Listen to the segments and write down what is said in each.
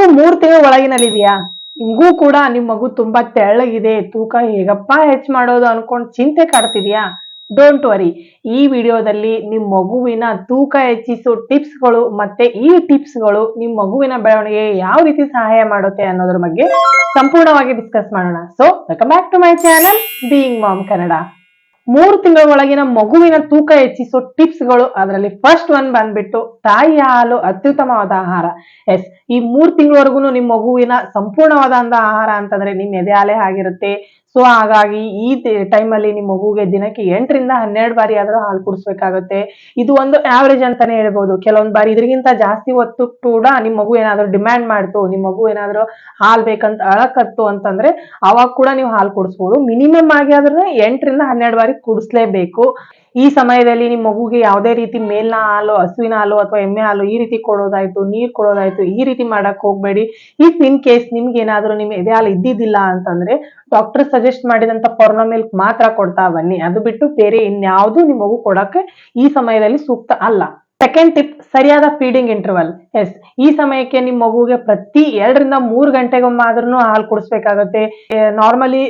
ಮಗು 3 ತಿಂಗಳ ಒಳಗಿನಲ್ಲಿದೆಯಾ? ನಿಮ್ಗೂ ಕೂಡ ನಿಮ್ ಮಗು ತುಂಬಾ ತೆಳ್ಳಗಿದೆ, ತೂಕ ಹೇಗಪ್ಪ ಹೆಚ್ಚ್ ಮಾಡೋದು ಅನ್ಕೊಂಡ್ ಚಿಂತೆ ಕಾಡ್ತಿದ್ಯಾ? Don't worry. ಈ ವಿಡಿಯೋದಲ್ಲಿ ನಿಮ್ ಮಗುವಿನ ತೂಕ ಹೆಚ್ಚಿಸೋ ಟಿಪ್ಸ್ಗಳು ಮತ್ತೆ ಈ ಟಿಪ್ಸ್ಗಳು ನಿಮ್ ಮಗುವಿನ ಬೆಳವಣಿಗೆ ಯಾವ ರೀತಿ ಸಹಾಯ ಮಾಡುತ್ತೆ ಅನ್ನೋದ್ರ ಬಗ್ಗೆ ಸಂಪೂರ್ಣವಾಗಿ ಡಿಸ್ಕಸ್ ಮಾಡೋಣ. So welcome back to my channel being mom Kannada. 3 ತಿಂಗಳ ಒಳಗಿನ ಮಗುವಿನ ತೂಕ ಹೆಚ್ಚಿಸೋ ಟಿಪ್ಸ್ಗಳು, ಅದರಲ್ಲಿ ಫಸ್ಟ್ ಒನ್ ಬಂದ್ಬಿಟ್ಟು ತಾಯಿಯ ಹಾಲು ಅತ್ಯುತ್ತಮವಾದ ಆಹಾರ. ಎಸ್, ಈ 3 ತಿಂಗಳವರೆಗೂ ನಿಮ್ ಮಗುವಿನ ಸಂಪೂರ್ಣವಾದಂತ ಆಹಾರ ಅಂತಂದ್ರೆ ನಿಮ್ ಎದೆ ಹಾಲೇ ಆಗಿರುತ್ತೆ. ಸೊ ಹಾಗಾಗಿ ಈ ಟೈಮಲ್ಲಿ ನಿಮ್ ಮಗುಗೆ ದಿನಕ್ಕೆ 8ರಿಂದ 12 ಬಾರಿ ಆದ್ರೂ ಹಾಲು ಕುಡಿಸ್ಬೇಕಾಗುತ್ತೆ. ಇದು ಒಂದು ಆವರೇಜ್ ಅಂತಾನೆ ಹೇಳ್ಬೋದು. ಕೆಲವೊಂದ್ ಬಾರಿ ಇದ್ರಿಗಿಂತ ಜಾಸ್ತಿ ಹೊತ್ತು ಕೂಡ ನಿಮ್ ಮಗು ಏನಾದ್ರು ಡಿಮ್ಯಾಂಡ್ ಮಾಡ್ತು, ನಿಮ್ ಮಗು ಏನಾದ್ರು ಹಾಲ್ ಬೇಕಂತ ಅಳಕತ್ತು ಅಂತಂದ್ರೆ ಅವಾಗ ಕೂಡ ನೀವು ಹಾಲು ಕುಡಿಸ್ಬೋದು. ಮಿನಿಮಮ್ ಆಗಿ ಆದ್ರೆ 8ರಿಂದ 12 ಬಾರಿ ಕುಡಿಸ್ಲೇಬೇಕು. ಈ ಸಮಯದಲ್ಲಿ ನಿಮ್ ಮಗುಗೆ ಯಾವುದೇ ರೀತಿ ಮೇಲ್ನ ಹಾಲು, ಹಸುವಿನ ಹಾಲು ಅಥವಾ ಎಮ್ಮೆ ಹಾಲು ಈ ರೀತಿ ಕೊಡೋದಾಯ್ತು, ನೀರ್ ಕೊಡೋದಾಯ್ತು, ಈ ರೀತಿ ಮಾಡಕ್ ಹೋಗ್ಬೇಡಿ. ಇಫ್ ಇನ್ ಕೇಸ್ ನಿಮ್ಗೆ ಏನಾದ್ರು ನಿಮ್ ಎದೆ ಹಾಲು ಇದ್ದಿದ್ದಿಲ್ಲ ಅಂತಂದ್ರೆ ಡಾಕ್ಟರ್ ಸಜೆಸ್ಟ್ ಮಾಡಿದಂತ ಫಾರ್ಮುಲಾ ಮಿಲ್ಕ್ ಮಾತ್ರ ಕೊಡ್ತಾ ಬನ್ನಿ. ಅದು ಬಿಟ್ಟು ಬೇರೆ ಇನ್ಯಾವುದು ನಿಮ್ ಮಗು ಕೊಡಕ್ಕೆ ಈ ಸಮಯದಲ್ಲಿ ಸೂಕ್ತ ಅಲ್ಲ. ಸೆಕೆಂಡ್ ಟಿಪ್, ಸರಿಯಾದ ಫೀಡಿಂಗ್ ಇಂಟರ್ವಲ್. ಎಸ್, ಈ ಸಮಯಕ್ಕೆ ನಿಮ್ ಮಗುಗೆ ಪ್ರತಿ 2ರಿಂದ 3 ಗಂಟೆಗೊಮ್ಮಾದ್ರೂ ಹಾಲು ಕುಡಿಸ್ಬೇಕಾಗತ್ತೆ. ನಾರ್ಮಲಿ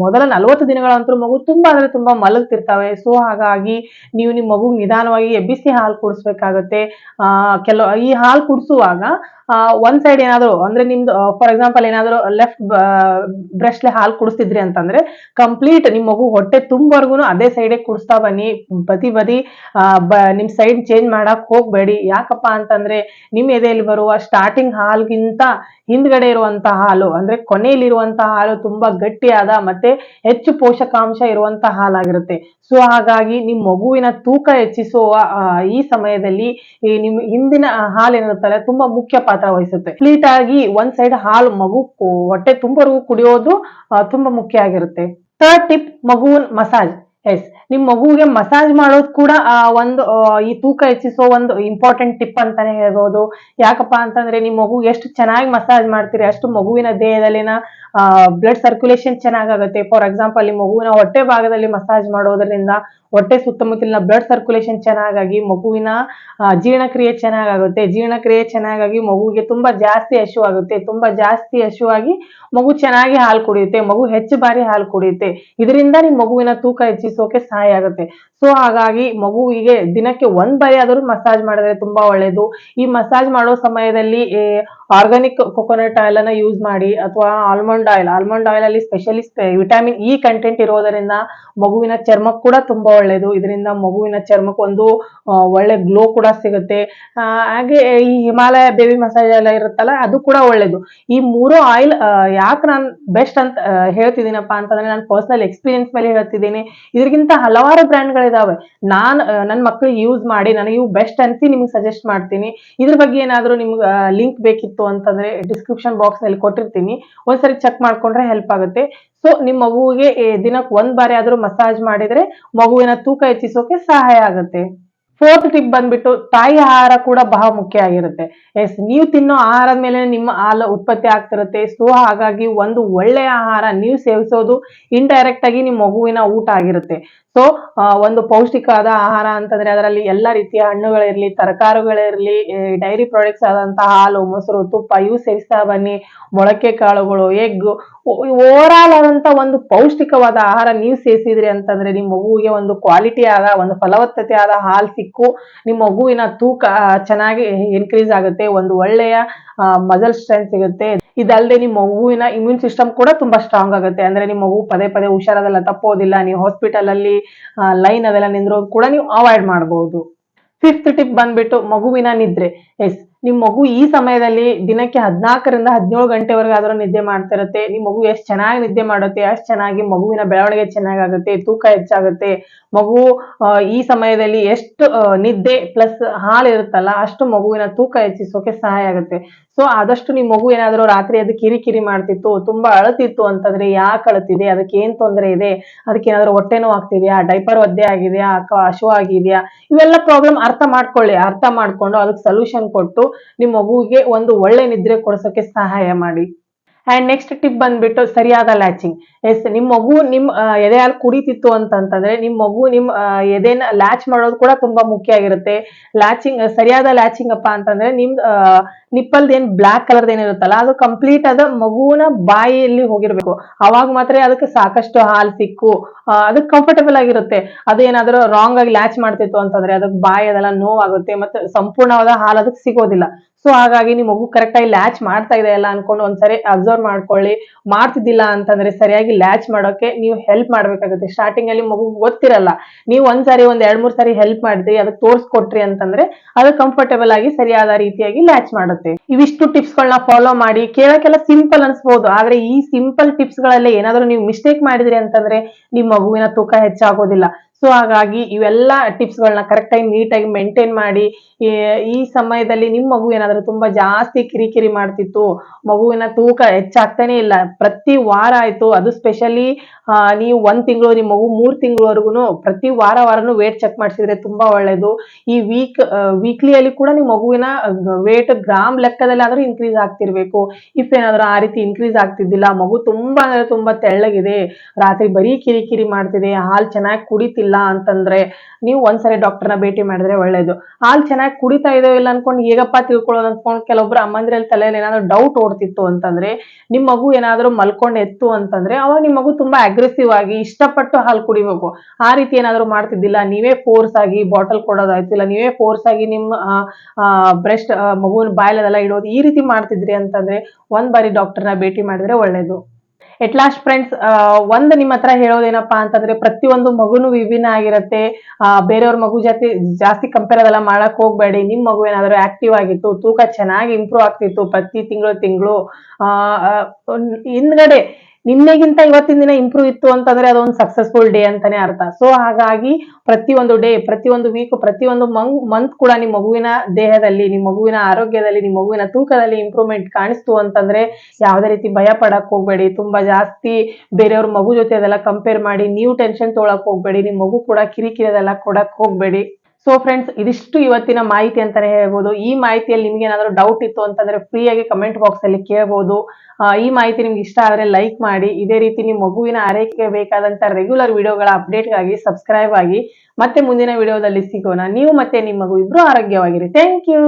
ಮೊದಲ 40 ದಿನಗಳಂತೂ ಮಗು ತುಂಬಾ ಅಂದ್ರೆ ತುಂಬಾ ಮಲಗ್ತಿರ್ತಾವೆ. ಸೊ ಹಾಗಾಗಿ ನೀವು ನಿಮ್ ಮಗು ನಿಧಾನವಾಗಿ ಎಬ್ಬಿಸಿ ಹಾಲು ಕುಡಿಸ್ಬೇಕಾಗತ್ತೆ. ಈ ಹಾಲು ಕುಡಿಸುವಾಗ ಒಂದ್ ಸೈಡ್ ಏನಾದ್ರು ಅಂದ್ರೆ ನಿಮ್ದು ಫಾರ್ ಎಕ್ಸಾಂಪಲ್ ಏನಾದ್ರು ಲೆಫ್ಟ್ ಬ್ರೆಸ್ಟ್ಲೆ ಹಾಲು ಕುಡಿಸ್ತಿದ್ರಿ ಅಂತಂದ್ರೆ ಕಂಪ್ಲೀಟ್ ನಿಮ್ ಮಗು ಹೊಟ್ಟೆ ತುಂಬವರೆಗೂ ಅದೇ ಸೈಡ್ ಕುಡಿಸ್ತಾ ಬನ್ನಿ. ಬದಿ ನಿಮ್ ಸೈಡ್ ಚೇಂಜ್ ಮಾಡಕ್ ಹೋಗ್ಬೇಡಿ. ಯಾಕಪ್ಪ ಅಂತಂದ್ರೆ ನಿಮ್ ಎದೆಯಲ್ಲಿ ಬರುವ ಸ್ಟಾರ್ಟಿಂಗ್ ಹಾಲ್ಗಿಂತ ಹಿಂದ್ಗಡೆ ಇರುವಂತಹ ಹಾಲು ಅಂದ್ರೆ ಕೊನೆಯಲ್ಲಿರುವಂತಹ ಹಾಲು ತುಂಬಾ ಗಟ್ಟಿಯಾದ ಮತ್ತೆ ಹೆಚ್ಚು ಪೋಷಕಾಂಶ ಇರುವಂತಹ ಹಾಲಾಗಿರುತ್ತೆ. ಸೊ ಹಾಗಾಗಿ ನಿಮ್ ಮಗುವಿನ ತೂಕ ಹೆಚ್ಚಿಸುವ ಈ ಸಮಯದಲ್ಲಿ ನಿಮ್ ಹಿಂದಿನ ಹಾಲು ಏನಿರುತ್ತಲ್ಲ ತುಂಬಾ ಮುಖ್ಯ ಪಾತ್ರ ವಹಿಸುತ್ತೆ. ಕಂಪ್ಲೀಟ್ ಆಗಿ ಒಂದ್ ಸೈಡ್ ಹಾಲು ಮಗು ಹೊಟ್ಟೆ ತುಂಬವರೆಗೂ ಕುಡಿಯೋದು ತುಂಬಾ ಮುಖ್ಯ ಆಗಿರುತ್ತೆ. ಥರ್ಡ್ ಟಿಪ್, ಮಗುವಿನ ಮಸಾಜ್. ಎಸ್, ನಿಮ್ ಮಗುವಿಗೆ ಮಸಾಜ್ ಮಾಡೋದು ಕೂಡ ಒಂದು ಈ ತೂಕ ಹೆಚ್ಚಿಸೋ ಒಂದು ಇಂಪಾರ್ಟೆಂಟ್ ಟಿಪ್ ಅಂತಾನೆ ಹೇಳ್ಬೋದು. ಯಾಕಪ್ಪ ಅಂತಂದ್ರೆ ನಿಮ್ ಮಗು ಎಷ್ಟು ಚೆನ್ನಾಗಿ ಮಸಾಜ್ ಮಾಡ್ತೀರಿ ಅಷ್ಟು ಮಗುವಿನ ದೇಹದಲ್ಲಿನ ಬ್ಲಡ್ ಸರ್ಕ್ಯುಲೇಷನ್ ಚೆನ್ನಾಗಾಗುತ್ತೆ. ಫಾರ್ ಎಕ್ಸಾಂಪಲ್ ಈ ಮಗುವಿನ ಹೊಟ್ಟೆ ಭಾಗದಲ್ಲಿ ಮಸಾಜ್ ಮಾಡೋದ್ರಿಂದ ಹೊಟ್ಟೆ ಸುತ್ತಮುತ್ತಲಿನ ಬ್ಲಡ್ ಸರ್ಕ್ಯುಲೇಷನ್ ಚೆನ್ನಾಗಾಗಿ ಮಗುವಿನ ಜೀರ್ಣಕ್ರಿಯೆ ಚೆನ್ನಾಗಾಗುತ್ತೆ. ಜೀರ್ಣಕ್ರಿಯೆ ಚೆನ್ನಾಗಾಗಿ ಮಗುವಿಗೆ ತುಂಬಾ ಜಾಸ್ತಿ ಹಸಿವಾಗುತ್ತೆ. ತುಂಬಾ ಜಾಸ್ತಿ ಹಸಿವಾಗಿ ಮಗು ಚೆನ್ನಾಗಿ ಹಾಲು ಕುಡಿಯುತ್ತೆ. ಮಗು ಹೆಚ್ಚು ಬಾರಿ ಹಾಲು ಕುಡಿಯುತ್ತೆ. ಇದರಿಂದ ನಿಮ್ ಮಗುವಿನ ತೂಕ ಹೆಚ್ಚಿಸೋಕೆ ಸಹಾಯ ಆಗುತ್ತೆ. ಸೊ ಹಾಗಾಗಿ ಮಗುವಿಗೆ ದಿನಕ್ಕೆ 1 ಬಾರಿ ಆದ್ರೂ ಮಸಾಜ್ ಮಾಡಿದ್ರೆ ತುಂಬಾ ಒಳ್ಳೇದು. ಈ ಮಸಾಜ್ ಮಾಡೋ ಸಮಯದಲ್ಲಿ ಆರ್ಗಾನಿಕ್ ಕೊಕೊನಟ್ ಆಯಿಲ್ ಅನ್ನ ಯೂಸ್ ಮಾಡಿ ಅಥವಾ ಆಲ್ಮಂಡ್ ಆಯಿಲ್ ಅಲ್ಲಿ ಸ್ಪೆಷಲಿ ವಿಟಮಿನ್ ಇ ಕಂಟೆಂಟ್ ಇರೋದರಿಂದ ಮಗುವಿನ ಚರ್ಮಕ್ಕೆ ಕೂಡ ತುಂಬಾ ಒಳ್ಳೇದು. ಇದರಿಂದ ಮಗುವಿನ ಚರ್ಮಕ್ಕೆ ಒಂದು ಒಳ್ಳೆ ಗ್ಲೋ ಕೂಡ ಸಿಗುತ್ತೆ. ಹಾಗೆ ಈ ಹಿಮಾಲಯ ಬೇಬಿ ಮಸಾಜ್ ಎಲ್ಲ ಇರುತ್ತಲ್ಲ ಅದು ಕೂಡ ಒಳ್ಳೇದು. ಈ 3 ಆಯಿಲ್ ಯಾಕೆ ನಾನು ಬೆಸ್ಟ್ ಅಂತ ಹೇಳ್ತಿದ್ದೀನಪ್ಪ ಅಂತಂದ್ರೆ ನಾನು ಪರ್ಸನಲ್ ಎಕ್ಸ್ಪೀರಿಯನ್ಸ್ ಮೇಲೆ ಹೇಳ್ತಿದ್ದೀನಿ. ಇದಕ್ಕಿಂತ ಹಲವಾರು ಬ್ರ್ಯಾಂಡ್ಗಳಿದಾವೆ. ನನ್ನ ಮಕ್ಕಳಿಗೆ ಯೂಸ್ ಮಾಡಿ ನನಗೆ ಇವು ಬೆಸ್ಟ್ ಅನ್ಸಿ ನಿಮ್ಗೆ ಸಜೆಸ್ಟ್ ಮಾಡ್ತೀನಿ. ಇದ್ರ ಬಗ್ಗೆ ಏನಾದ್ರು ನಿಮ್ಗೆ ಲಿಂಕ್ ಬೇಕಿತ್ತು ಅಂತಂದ್ರೆ ಡಿಸ್ಕ್ರಿಪ್ಷನ್ ಬಾಕ್ಸ್ ನಲ್ಲಿ ಕೊಟ್ಟಿರ್ತೀನಿ, ಒಂದ್ಸರಿ ಚೆಕ್ ಮಾಡ್ಕೊಂಡ್ರೆ ಹೆಲ್ಪ್ ಆಗುತ್ತೆ. ಸೊ ನಿಮ್ ಮಗುವಿಗೆ ದಿನಕ್ಕೆ 1 ಬಾರಿ ಆದ್ರೂ ಮಸಾಜ್ ಮಾಡಿದ್ರೆ ಮಗುವಿನ ತೂಕ ಹೆಚ್ಚಿಸೋಕೆ ಸಹಾಯ ಆಗುತ್ತೆ. ಫೋರ್ತ್ ಟಿಪ್ ಬಂದ್ಬಿಟ್ಟು ತಾಯಿ ಆಹಾರ ಕೂಡ ಬಹಳ ಮುಖ್ಯ ಆಗಿರುತ್ತೆ. ಎಸ್, ನೀವು ತಿನ್ನೋ ಆಹಾರದ ಮೇಲೆ ನಿಮ್ಮ ಹಾಲು ಉತ್ಪತ್ತಿ ಆಗ್ತಿರುತ್ತೆ. ಸೊ ಹಾಗಾಗಿ ಒಂದು ಒಳ್ಳೆಯ ಆಹಾರ ನೀವು ಸೇವಿಸೋದು ಇಂಡೈರೆಕ್ಟ್ ಆಗಿ ನಿಮ್ಮ ಮಗುವಿನ ಊಟ ಆಗಿರುತ್ತೆ. ಸೊ ಒಂದು ಪೌಷ್ಟಿಕವಾದ ಆಹಾರ ಅಂತಂದ್ರೆ ಅದರಲ್ಲಿ ಎಲ್ಲಾ ರೀತಿಯ ಹಣ್ಣುಗಳಿರ್ಲಿ, ತರಕಾರಿಗಳಿರ್ಲಿ, ಡೈರಿ ಪ್ರಾಡಕ್ಟ್ಸ್ ಆದಂತಹ ಹಾಲು, ಮೊಸರು, ತುಪ್ಪ ಇವು ಸೇವಿಸ್ತಾ ಬನ್ನಿ. ಮೊಳಕೆ ಕಾಳುಗಳು, ಎಗ್, ಓವರ್ ಆಲ್ ಆದಂತ ಒಂದು ಪೌಷ್ಟಿಕವಾದ ಆಹಾರ ನೀವು ಸೇವಿಸಿದ್ರಿ ಅಂತಂದ್ರೆ ನಿಮ್ ಮಗುವಿಗೆ ಒಂದು ಕ್ವಾಲಿಟಿ ಆದ ಒಂದು ಫಲವತ್ತತೆ ಆದ ಹಾಲು ಸಿಕ್ಕು ನಿಮ್ ಮಗುವಿನ ತೂಕ ಚೆನ್ನಾಗಿ ಇನ್ಕ್ರೀಸ್ ಆಗುತ್ತೆ. ಒಂದು ಒಳ್ಳೆಯ ಮಸಲ್ ಸ್ಟ್ರೆಂತ್ ಸಿಗುತ್ತೆ. ಇದಲ್ಲದೆ ನಿಮ್ ಮಗುವಿನ ಇಮ್ಯೂನ್ ಸಿಸ್ಟಮ್ ಕೂಡ ತುಂಬಾ ಸ್ಟ್ರಾಂಗ್ ಆಗುತ್ತೆ. ಅಂದ್ರೆ ನಿಮ್ ಮಗು ಪದೇ ಹುಷಾರದೆಲ್ಲ ತಪ್ಪೋದಿಲ್ಲ. ನೀವು ಹಾಸ್ಪಿಟಲ್ ಅಲ್ಲಿ ಲೈನ್ ಅದೆಲ್ಲ ನಿಂದ್ರೋದು ಕೂಡ ನೀವು ಅವಾಯ್ಡ್ ಮಾಡಬಹುದು. ಫಿಫ್ತ್ ಟಿಪ್ ಬಂದ್ಬಿಟ್ಟು ಮಗುವಿನ ನಿದ್ರೆ. ಎಸ್, ನಿಮ್ ಮಗು ಈ ಸಮಯದಲ್ಲಿ ದಿನಕ್ಕೆ 14ರಿಂದ 17 ಗಂಟೆವರೆಗೆ ಆದ್ರೂ ನಿದ್ದೆ ಮಾಡ್ತಿರುತ್ತೆ. ನಿಮ್ ಮಗು ಎಷ್ಟು ಚೆನ್ನಾಗಿ ನಿದ್ದೆ ಮಾಡುತ್ತೆ ಅಷ್ಟು ಚೆನ್ನಾಗಿ ಮಗುವಿನ ಬೆಳವಣಿಗೆ ಚೆನ್ನಾಗಾಗುತ್ತೆ, ತೂಕ ಹೆಚ್ಚಾಗುತ್ತೆ. ಮಗು ಈ ಸಮಯದಲ್ಲಿ ಎಷ್ಟು ನಿದ್ದೆ ಪ್ಲಸ್ ಹಾಲು ಇರುತ್ತಲ್ಲ ಅಷ್ಟು ಮಗುವಿನ ತೂಕ ಹೆಚ್ಚಿಸೋಕೆ ಸಹಾಯ ಆಗುತ್ತೆ. ಸೊ ಆದಷ್ಟು ನಿಮ್ ಮಗು ಏನಾದ್ರು ರಾತ್ರಿ ಅದು ಕಿರಿಕಿರಿ ಮಾಡ್ತಿತ್ತು, ತುಂಬಾ ಅಳತಿತ್ತು ಅಂತಂದ್ರೆ ಯಾಕೆ ಅಳತಿದೆ, ಅದಕ್ಕೆ ಏನ್ ತೊಂದರೆ ಇದೆ, ಅದಕ್ಕೆ ಏನಾದ್ರು ಹೊಟ್ಟೆ ನೋವು ಆಗ್ತಿದ್ಯಾ, ಡೈಪರ್ ಒದ್ದೆ ಆಗಿದೆಯಾ ಅಥವಾ ಹಸಿವಾಗಿದೆಯಾ, ಇವೆಲ್ಲ ಪ್ರಾಬ್ಲಮ್ ಅರ್ಥ ಮಾಡ್ಕೊಂಡು ಅದಕ್ಕೆ ಸೊಲ್ಯೂಷನ್ ಕೊಟ್ಟು ನಿಮ್ ಮಗುವಿಗೆ ಒಂದು ಒಳ್ಳೆ ನಿದ್ರೆ ಕೊಡ್ಸೋಕೆ ಸಹಾಯ ಮಾಡಿ. ಅಂಡ್ ನೆಕ್ಸ್ಟ್ ಟಿಪ್ ಬಂದ್ಬಿಟ್ಟು ಸರಿಯಾದ ಲ್ಯಾಚಿಂಗ್. ಎಸ್, ನಿಮ್ ಮಗು ಎದೆ ಹಾಲು ಕುಡಿತಿತ್ತು ಅಂತಂತಂದ್ರೆ ನಿಮ್ ಮಗು ಎದೆನ ಲ್ಯಾಚ್ ಮಾಡೋದು ಕೂಡ ತುಂಬಾ ಮುಖ್ಯ ಆಗಿರುತ್ತೆ. ಸರಿಯಾದ ಲ್ಯಾಚಿಂಗ್ ಅಪ್ಪ ಅಂತಂದ್ರೆ ನಿಪ್ಪಲ್ದ ಏನ್ ಬ್ಲಾಕ್ ಕಲರ್ ಏನಿರುತ್ತಲ್ಲ ಅದು ಕಂಪ್ಲೀಟ್ ಅದ ಮಗುವಿನ ಬಾಯಿಯಲ್ಲಿ ಹೋಗಿರ್ಬೇಕು. ಅವಾಗ ಮಾತ್ರ ಅದಕ್ಕೆ ಸಾಕಷ್ಟು ಹಾಲು ಸಿಕ್ಕು ಅದಕ್ಕೆ ಕಂಫರ್ಟಬಲ್ ಆಗಿರುತ್ತೆ. ಅದೇನಾದ್ರೂ ರಾಂಗ್ ಆಗಿ ಲ್ಯಾಚ್ ಮಾಡ್ತಿತ್ತು ಅಂತಂದ್ರೆ ಅದಕ್ಕೆ ಬಾಯಿ ಅದೆಲ್ಲ ನೋವಾಗುತ್ತೆ, ಮತ್ತೆ ಸಂಪೂರ್ಣವಾದ ಹಾಲು ಅದಕ್ಕೆ ಸಿಗೋದಿಲ್ಲ. ಸೊ ಹಾಗಾಗಿ ನಿಮ್ ಮಗು ಕರೆಕ್ಟ್ ಆಗಿ ಲ್ಯಾಚ್ ಮಾಡ್ತಾ ಇದೆ ಅಲ್ಲ ಅನ್ಕೊಂಡು ಒಂದ್ಸರಿ ಅಬ್ಸರ್ವ್ ಮಾಡ್ಕೊಳ್ಳಿ. ಮಾಡ್ತಿದ್ದಿಲ್ಲ ಅಂತಂದ್ರೆ ಸರಿಯಾಗಿ ಲ್ಯಾಚ್ ಮಾಡೋಕೆ ನೀವು ಹೆಲ್ಪ್ ಮಾಡ್ಬೇಕಾಗುತ್ತೆ. ಸ್ಟಾರ್ಟಿಂಗ್ ಅಲ್ಲಿ ಮಗು ಗೊತ್ತಿರಲ್ಲ, ನೀವು ಒಂದ್ಸರಿ 2-3 ಸಾರಿ ಹೆಲ್ಪ್ ಮಾಡಿದ್ರಿ, ಅದಕ್ಕೆ ತೋರ್ಸ್ಕೊಟ್ರಿ ಅಂತಂದ್ರೆ ಅದು ಕಂಫರ್ಟಬಲ್ ಆಗಿ ಸರಿಯಾದ ರೀತಿಯಾಗಿ ಲ್ಯಾಚ್ ಮಾಡುತ್ತೆ. ಇವಿಷ್ಟು ಟಿಪ್ಸ್ ಗಳನ್ನ ಫಾಲೋ ಮಾಡಿ. ಕೇಳಕ್ಕೆಲ್ಲ ಸಿಂಪಲ್ ಅನ್ಸ್ಬೋದು, ಆದ್ರೆ ಈ ಸಿಂಪಲ್ ಟಿಪ್ಸ್ ಗಳಲ್ಲೇ ಏನಾದ್ರೂ ನೀವು ಮಿಸ್ಟೇಕ್ ಮಾಡಿದ್ರಿ ಅಂತಂದ್ರೆ ನಿಮ್ ಮಗುವಿನ ತೂಕ ಹೆಚ್ಚಾಗೋದಿಲ್ಲ. ಸೊ ಹಾಗಾಗಿ ಇವೆಲ್ಲ ಟಿಪ್ಸ್ ಗಳನ್ನ ಕರೆಕ್ಟ್ ಆಗಿ ನೀಟಾಗಿ ಮೇಂಟೈನ್ ಮಾಡಿ. ಈ ಸಮಯದಲ್ಲಿ ನಿಮ್ ಮಗು ಏನಾದ್ರೂ ತುಂಬಾ ಜಾಸ್ತಿ ಕಿರಿಕಿರಿ ಮಾಡ್ತಿತ್ತು, ಮಗುವಿನ ತೂಕ ಹೆಚ್ಚಾಗ್ತಾನೆ ಇಲ್ಲ, ಪ್ರತಿ ವಾರ ಆಯ್ತು, ಅದು ಸ್ಪೆಷಲಿ ನೀವು 1 ತಿಂಗಳು ನಿಮ್ ಮಗು 3 ತಿಂಗಳವರೆಗೂ ಪ್ರತಿ ವಾರನೂ ವೇಟ್ ಚೆಕ್ ಮಾಡಿಸಿದ್ರೆ ತುಂಬಾ ಒಳ್ಳೇದು. ಈ ವೀಕ್ಲಿಯಲ್ಲಿ ಕೂಡ ನಿಮ್ ಮಗುವಿನ ವೇಟ್ ಗ್ರಾಮ್ ಲೆಕ್ಕದಲ್ಲಿ ಆದ್ರೂ ಇನ್ಕ್ರೀಸ್ ಆಗ್ತಿರ್ಬೇಕು. ಇಫ್ ಏನಾದ್ರೂ ಆ ರೀತಿ ಇನ್ಕ್ರೀಸ್ ಆಗ್ತಿದ್ದಿಲ್ಲ, ಮಗು ತುಂಬಾ ಅಂದ್ರೆ ತುಂಬಾ ತೆಳ್ಳಗಿದೆ, ರಾತ್ರಿ ಬರೀ ಕಿರಿಕಿರಿ ಮಾಡ್ತಿದೆ, ಹಾಲ್ ಚೆನ್ನಾಗಿ ಕುಡಿತಿಲ್ಲ ಅಂತಂದ್ರೆ ನೀವು ಒಂದ್ಸರಿ ಡಾಕ್ಟರ್ನ ಭೇಟಿ ಮಾಡಿದ್ರೆ ಒಳ್ಳೇದು. ಹಾಲ್ ಚೆನ್ನಾಗಿ ಕುಡಿತಾ ಇದೋ ಇಲ್ಲ ಅನ್ಕೊಂಡು ಹೇಗಪ್ಪ ತಿಳ್ಕೊಳ್ಳೋದು ಅನ್ಕೊಂಡು ಕೆಲವೊಬ್ರು ಅಮ್ಮಂದ್ರಲ್ಲಿ ತಲೆಯಲ್ಲಿ ಏನಾದ್ರು ಡೌಟ್ ಓಡ್ತಿತ್ತು ಅಂತಂದ್ರೆ, ನಿಮ್ ಮಗು ಏನಾದ್ರು ಮಲ್ಕೊಂಡ್ ಎತ್ತು ಅಂತಂದ್ರೆ ಅವಾಗ ನಿಮ್ ಮಗು ತುಂಬಾ ಅಗ್ರೆಸಿವ್ ಆಗಿ ಇಷ್ಟಪಟ್ಟು ಹಾಲು ಕುಡಿಬೇಕು. ಆ ರೀತಿ ಏನಾದ್ರು ಮಾಡ್ತಿದ್ದಿಲ್ಲ, ನೀವೇ ಫೋರ್ಸ್ ಆಗಿ ಬಾಟಲ್ ಕೊಡೋದಾಯ್ತು, ಇಲ್ಲ ನೀವೇ ಫೋರ್ಸ್ ಆಗಿ ನಿಮ್ಮ ಬ್ರೆಸ್ಟ್ ಮಗುವಿನ ಬಾಯಲೆಲ್ಲ ಇಡೋದು, ಈ ರೀತಿ ಮಾಡ್ತಿದ್ರಿ ಅಂತಂದ್ರೆ ಒಂದ್ ಬಾರಿ ಡಾಕ್ಟರ್ನ ಭೇಟಿ ಮಾಡಿದ್ರೆ ಒಳ್ಳೇದು. ಎಟ್ ಲಾಸ್ಟ್ ಫ್ರೆಂಡ್ಸ್, ಒಂದು ನಿಮ್ಮ ಹತ್ರ ಹೇಳೋದೇನಪ್ಪಾ ಅಂತಂದ್ರೆ ಪ್ರತಿಯೊಂದು ಮಗುನು ವಿಭಿನ್ನ ಆಗಿರುತ್ತೆ. ಬೇರೆಯವ್ರ ಮಗು ಜೊತೆ ಜಾಸ್ತಿ ಕಂಪೇರ್ ಅದೆಲ್ಲ ಮಾಡಕ್ ಹೋಗ್ಬೇಡಿ. ನಿಮ್ ಮಗು ಏನಾದ್ರು ಆಕ್ಟಿವ್ ಆಗಿತ್ತು, ತೂಕ ಚೆನ್ನಾಗಿ ಇಂಪ್ರೂವ್ ಆಗ್ತಿತ್ತು ಪ್ರತಿ ತಿಂಗಳು ಹಿಂದ್ಗಡೆ ನಿನ್ನೆಗಿಂತ ಇವತ್ತಿನ ದಿನ ಇಂಪ್ರೂವ್ ಇತ್ತು ಅಂತಂದ್ರೆ ಅದೊಂದು ಸಕ್ಸಸ್ಫುಲ್ ಡೇ ಅಂತಾನೆ ಅರ್ಥ. ಸೊ ಹಾಗಾಗಿ ಪ್ರತಿಯೊಂದು ಡೇ, ಪ್ರತಿಯೊಂದು ವೀಕ್, ಪ್ರತಿಯೊಂದು ಮಂತ್ ಕೂಡ ನಿಮ್ ಮಗುವಿನ ದೇಹದಲ್ಲಿ, ನಿಮ್ ಮಗುವಿನ ಆರೋಗ್ಯದಲ್ಲಿ, ನಿಮ್ ಮಗುವಿನ ತೂಕದಲ್ಲಿ ಇಂಪ್ರೂವ್ಮೆಂಟ್ ಕಾಣಿಸ್ತು ಅಂತಂದ್ರೆ ಯಾವುದೇ ರೀತಿ ಭಯ ಪಡಕ್ ಹೋಗ್ಬೇಡಿ. ತುಂಬಾ ಜಾಸ್ತಿ ಬೇರೆಯವ್ರ ಮಗು ಜೊತೆ ಅದೆಲ್ಲ ಕಂಪೇರ್ ಮಾಡಿ ನೀವು ಟೆನ್ಷನ್ ತೊಗೊಳಕ್ ಹೋಗ್ಬೇಡಿ. ನಿಮ್ ಮಗು ಕೂಡ ಕಿರಿಕಿರಿ ಅದೆಲ್ಲ ಕೊಡಕ್ ಹೋಗ್ಬೇಡಿ. ಸೊ ಫ್ರೆಂಡ್ಸ್, ಇದಿಷ್ಟು ಇವತ್ತಿನ ಮಾಹಿತಿ ಅಂತಾನೆ ಹೇಳ್ಬೋದು. ಈ ಮಾಹಿತಿಯಲ್ಲಿ ನಿಮ್ಗೆ ಏನಾದ್ರು ಡೌಟ್ ಇತ್ತು ಅಂತಂದ್ರೆ ಫ್ರೀ ಆಗಿ ಕಮೆಂಟ್ ಬಾಕ್ಸ್ ಅಲ್ಲಿ ಕೇಳ್ಬೋದು. ಈ ಮಾಹಿತಿ ನಿಮ್ಗೆ ಇಷ್ಟ ಆದ್ರೆ ಲೈಕ್ ಮಾಡಿ. ಇದೇ ರೀತಿ ನಿಮ್ಮ ಮಗುವಿನ ಆರೈಕೆಗೆ ಬೇಕಾದಂತ ರೆಗ್ಯುಲರ್ ವಿಡಿಯೋಗಳ ಅಪ್ಡೇಟ್ಗಾಗಿ ಸಬ್ಸ್ಕ್ರೈಬ್ ಆಗಿ. ಮತ್ತೆ ಮುಂದಿನ ವಿಡಿಯೋದಲ್ಲಿ ಸಿಗೋಣ. ನೀವು ಮತ್ತೆ ನಿಮ್ಮ ಮಗು ಇಬ್ರು ಆರೋಗ್ಯವಾಗಿರಿ. Thank you.